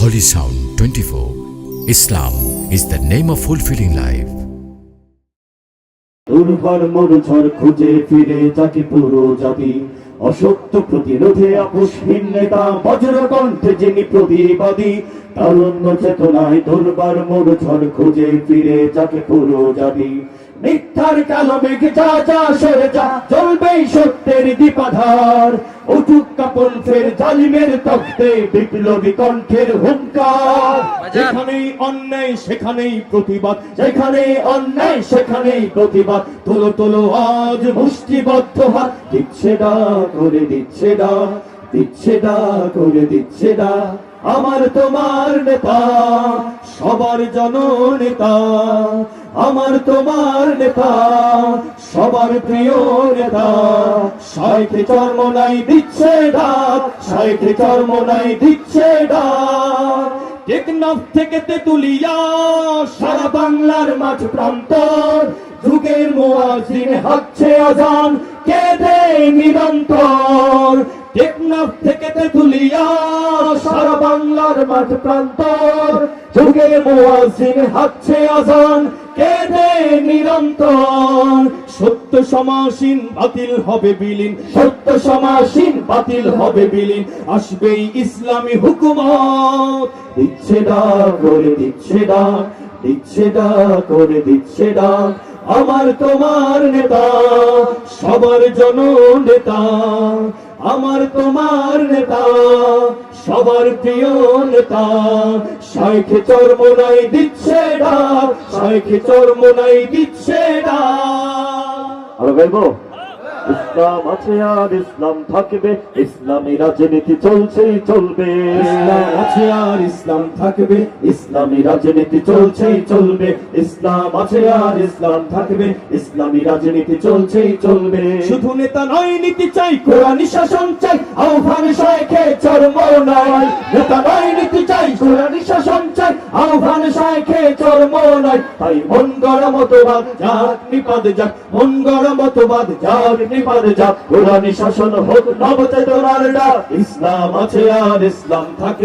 Holy Sound 24. Islam is the name of fulfilling life. দুর্বার মরুঝড় খুঁজে ফিরে যাকে পুরো জাতি, অসত্য প্রতিরোধে আপোষহীন নেতা, বজ্র কণ্ঠে যিনি প্রতিবাদী, তারুণ্য চেতনায় দুর্বার মরুঝড় খুঁজে ফিরে যাকে পুরো জাতি। মিথ্যার কালো মেঘ যা যা সরে যা, চলবেই সত্যের দীপাধার, উঠুক কাপন ফের জালিমের তখ্তে, বিপ্লবী কণ্ঠের হুঙ্কার। যেখানেই অন্যায় সেখানেই প্রতিবাদ, যেখানেই অন্যায় সেখানেই প্রতিবাদ, তোলো তোলো আজ মুষ্টিবদ্ধ হাত, দিচ্ছে ডা করে দিচ্ছে ডা, দিচ্ছে ডা করে দিচ্ছে ডা। আমার তোমার নেতা, সবার জননেতা, আমার তোমার নেতা, সবার প্রিয় নেতা, শাইখে চরমোনাই দিচ্ছে ডাক, শাইখে চরমোনাই দিচ্ছে ডাক। টেকনাফ থেকে তেতুলিয়া, সারা বাংলার মাঝ প্রান্তর, যুগের মুয়াজ্জিন হাঁকছে আজান, কেঁদে নিরন্তর। টেকনাফ থেকে তেতুলিয়া, সারা বাংলার মাঝ প্রান্তর, যুগের মুয়াজ্জিন হাঁকছে আজান, কেঁদে নিরন্তর। সত্য সমাসীন বাতিল হবে বিলীন, সত্য সমাসীন বাতিল হবে বিলীন, আসবেই ইসলামী হুকুমত। দিচ্ছে ডাক করে দিচ্ছে ডাক, দিচ্ছে ডাক করে দিচ্ছে ডাক। আমার তোমার নেতা, সবার জননেতা, আমার তোমার নেতা, সবার প্রিয় নেতা, শাইখে চরমোনাই দিচ্ছে ডাক, শাইখে চরমোনাই দিচ্ছে ডাক। আরো গাইবো। ইসলাম আছে আর ইসলাম থাকবে, ইসলামী রাজনীতি চলছেই চলবে। ইসলাম আছে আর ইসলাম থাকবে, ইসলামী রাজনীতি চলছেই চলবে। ইসলাম আছে আর ইসলাম থাকবে, ইসলামী রাজনীতি চলছেই চলবে। শুধু নেতা নয়, নীতি চাই, কোরআনী শাসন চাই, আহ্বান শাইখে চরমোনাই। নেতা নয়, নীতি চাই, কোরআনী শাসন চাই, আহ্বান শাইখে চরমোনাই। তাই মন গড়া মতবাদ যাক নিপাত যাক, মন গড়া মতবাদ যাক নিপাত যাক, কোরআনী শাসন হোক নবচেতনার ডাক। ইসলাম আছে আর ইসলাম থাকে।